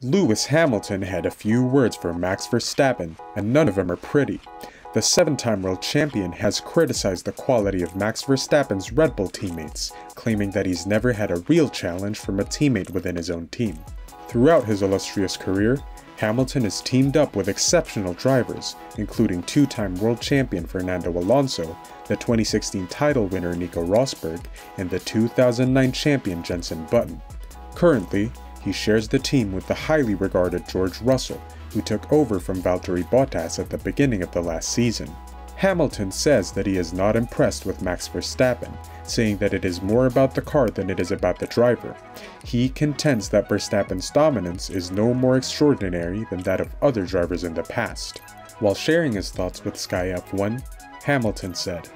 Lewis Hamilton had a few words for Max Verstappen, and none of them are pretty. The 7-time world champion has criticized the quality of Max Verstappen's Red Bull teammates, claiming that he's never had a real challenge from a teammate within his own team. Throughout his illustrious career, Hamilton has teamed up with exceptional drivers, including 2-time world champion Fernando Alonso, the 2016 title winner Nico Rosberg, and the 2009 champion Jenson Button. Currently, he shares the team with the highly regarded George Russell, who took over from Valtteri Bottas at the beginning of the last season. Hamilton says that he is not impressed with Max Verstappen, saying that it is more about the car than it is about the driver. He contends that Verstappen's dominance is no more extraordinary than that of other drivers in the past. While sharing his thoughts with Sky F1, Hamilton said,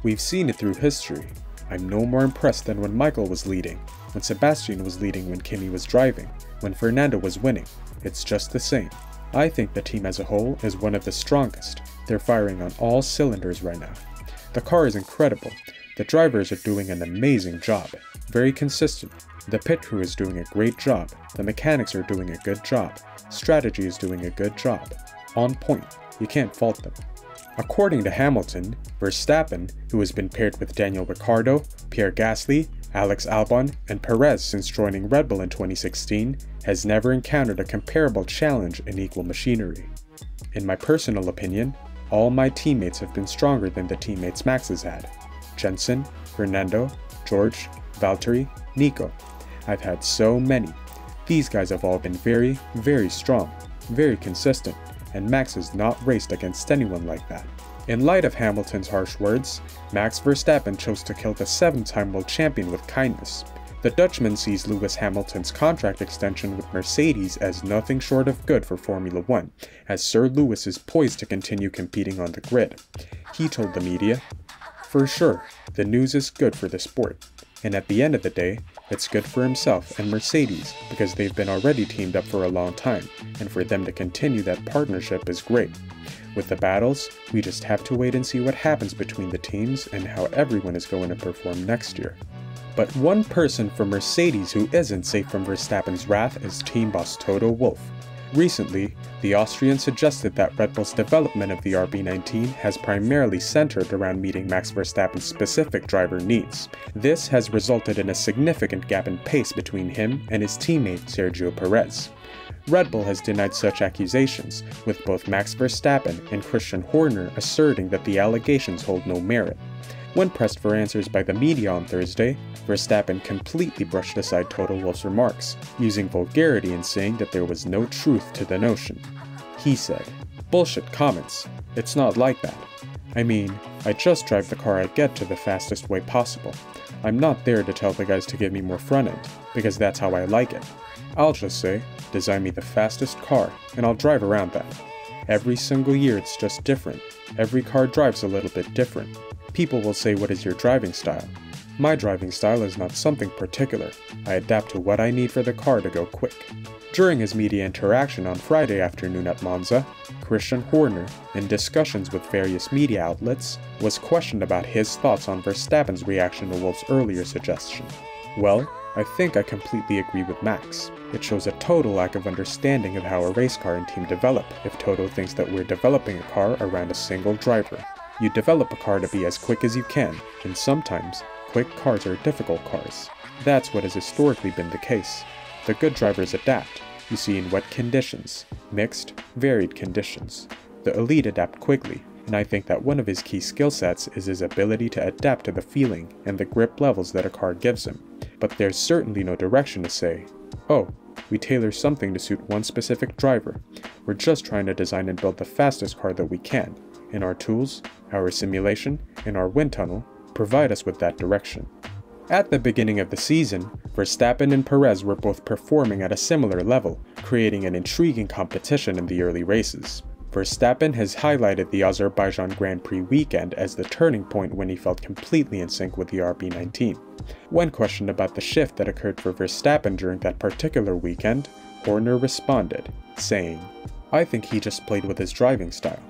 "We've seen it through history. I'm no more impressed than when Michael was leading, when Sebastian was leading, when Kimi was driving, when Fernando was winning. It's just the same. I think the team as a whole is one of the strongest. They're firing on all cylinders right now. The car is incredible. The drivers are doing an amazing job, very consistent. The pit crew is doing a great job. The mechanics are doing a good job. Strategy is doing a good job. On point. You can't fault them." According to Hamilton, Verstappen, who has been paired with Daniel Ricciardo, Pierre Gasly, Alex Albon, and Perez since joining Red Bull in 2016, has never encountered a comparable challenge in equal machinery. "In my personal opinion, all my teammates have been stronger than the teammates Max has had. Jenson, Fernando, George, Valtteri, Nico. I've had so many. These guys have all been very, very strong, very consistent, and Max has not raced against anyone like that." In light of Hamilton's harsh words, Max Verstappen chose to kill the 7-time world champion with kindness. The Dutchman sees Lewis Hamilton's contract extension with Mercedes as nothing short of good for Formula 1, as Sir Lewis is poised to continue competing on the grid. He told the media, "For sure, the news is good for the sport. And at the end of the day, it's good for himself and Mercedes because they've been already teamed up for a long time, and for them to continue that partnership is great. With the battles, we just have to wait and see what happens between the teams and how everyone is going to perform next year." But one person from Mercedes who isn't safe from Verstappen's wrath is team boss Toto Wolff. Recently, the Austrian suggested that Red Bull's development of the RB19 has primarily centered around meeting Max Verstappen's specific driver needs. This has resulted in a significant gap in pace between him and his teammate Sergio Perez. Red Bull has denied such accusations, with both Max Verstappen and Christian Horner asserting that the allegations hold no merit. When pressed for answers by the media on Thursday, Verstappen completely brushed aside Toto Wolff's remarks, using vulgarity and saying that there was no truth to the notion. He said, "Bullshit comments. It's not like that. I mean, I just drive the car I get to the fastest way possible. I'm not there to tell the guys to give me more front end, because that's how I like it. I'll just say, design me the fastest car, and I'll drive around that. Every single year it's just different. Every car drives a little bit different. People will say, what is your driving style? My driving style is not something particular. I adapt to what I need for the car to go quick." During his media interaction on Friday afternoon at Monza, Christian Horner, in discussions with various media outlets, was questioned about his thoughts on Verstappen's reaction to Wolff's earlier suggestion. "Well, I think I completely agree with Max. It shows a total lack of understanding of how a race car and team develop if Toto thinks that we're developing a car around a single driver. You develop a car to be as quick as you can, and sometimes, quick cars are difficult cars. That's what has historically been the case. The good drivers adapt, you see in wet conditions, mixed, varied conditions. The elite adapt quickly, and I think that one of his key skill sets is his ability to adapt to the feeling and the grip levels that a car gives him. But there's certainly no direction to say, oh, we tailor something to suit one specific driver. We're just trying to design and build the fastest car that we can, and our tools, our simulation, and our wind tunnel provide us with that direction." At the beginning of the season, Verstappen and Perez were both performing at a similar level, creating an intriguing competition in the early races. Verstappen has highlighted the Azerbaijan Grand Prix weekend as the turning point when he felt completely in sync with the RB19. When questioned about the shift that occurred for Verstappen during that particular weekend, Horner responded, saying, "I think he just played with his driving style.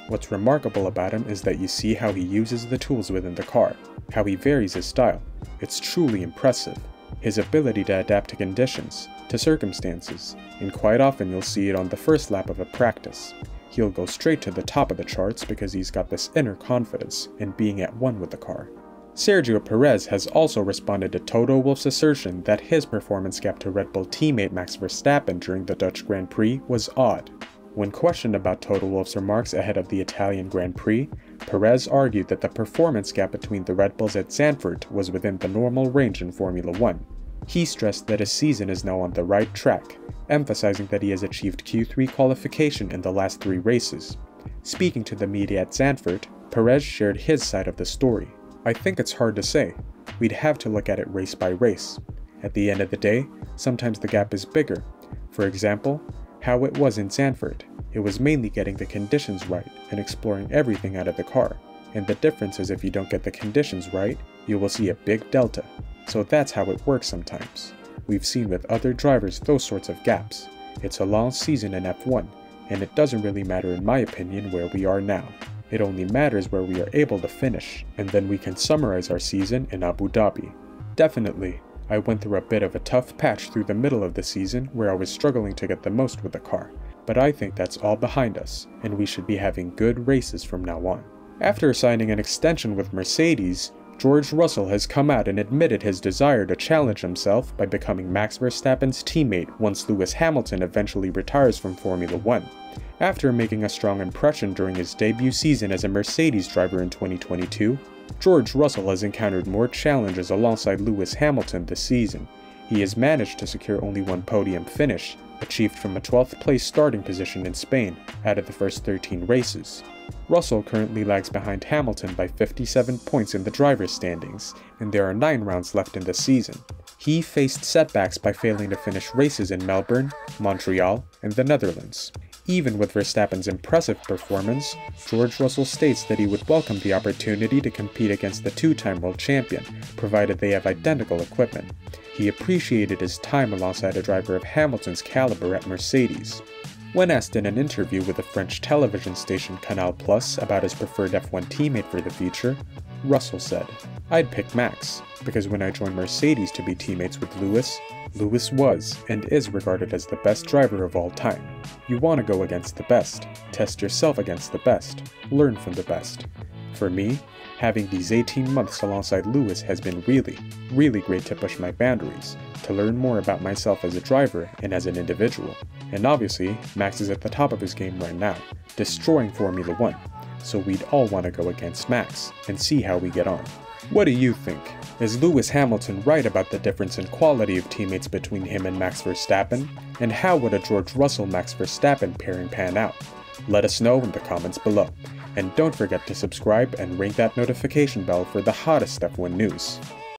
What's remarkable about him is that you see how he uses the tools within the car, how he varies his style. It's truly impressive. His ability to adapt to conditions, to to circumstances, and quite often you'll see it on the first lap of a practice. He'll go straight to the top of the charts because he's got this inner confidence in being at one with the car. Sergio Perez has also responded to Toto Wolff's assertion that his performance gap to Red Bull teammate Max Verstappen during the Dutch Grand Prix was odd. When questioned about Toto Wolff's remarks ahead of the Italian Grand Prix, Perez argued that the performance gap between the Red Bulls at Zandvoort was within the normal range in Formula 1. He stressed that his season is now on the right track, emphasizing that he has achieved Q3 qualification in the last 3 races. Speaking to the media at Zandvoort, Perez shared his side of the story. "I think it's hard to say. We'd have to look at it race by race. At the end of the day, sometimes the gap is bigger. For example, how it was in Zandvoort. It was mainly getting the conditions right and exploring everything out of the car. And the difference is if you don't get the conditions right, you will see a big delta. So that's how it works sometimes. We've seen with other drivers those sorts of gaps. It's a long season in F1, and it doesn't really matter in my opinion where we are now. It only matters where we are able to finish, and then we can summarize our season in Abu Dhabi. Definitely, I went through a bit of a tough patch through the middle of the season where I was struggling to get the most with the car, but I think that's all behind us, and we should be having good races from now on." After signing an extension with Mercedes, George Russell has come out and admitted his desire to challenge himself by becoming Max Verstappen's teammate once Lewis Hamilton eventually retires from Formula 1. After making a strong impression during his debut season as a Mercedes driver in 2022, George Russell has encountered more challenges alongside Lewis Hamilton this season. He has managed to secure only 1 podium finish, achieved from a 12th place starting position in Spain out of the first 13 races. Russell currently lags behind Hamilton by 57 points in the driver's standings, and there are 9 rounds left in the season. He faced setbacks by failing to finish races in Melbourne, Montreal, and the Netherlands. Even with Verstappen's impressive performance, George Russell states that he would welcome the opportunity to compete against the 2-time world champion, provided they have identical equipment. He appreciated his time alongside a driver of Hamilton's caliber at Mercedes. When asked in an interview with the French television station Canal Plus about his preferred F1 teammate for the future, Russell said, "I'd pick Max, because when I joined Mercedes to be teammates with Lewis, Lewis was and is regarded as the best driver of all time. You want to go against the best, test yourself against the best, learn from the best. For me, having these 18 months alongside Lewis has been really great to push my boundaries, to learn more about myself as a driver and as an individual. And obviously, Max is at the top of his game right now, destroying Formula 1, so we'd all want to go against Max and see how we get on." What do you think? Is Lewis Hamilton right about the difference in quality of teammates between him and Max Verstappen? And how would a George Russell-Max Verstappen pairing pan out? Let us know in the comments below. And don't forget to subscribe and ring that notification bell for the hottest F1 news.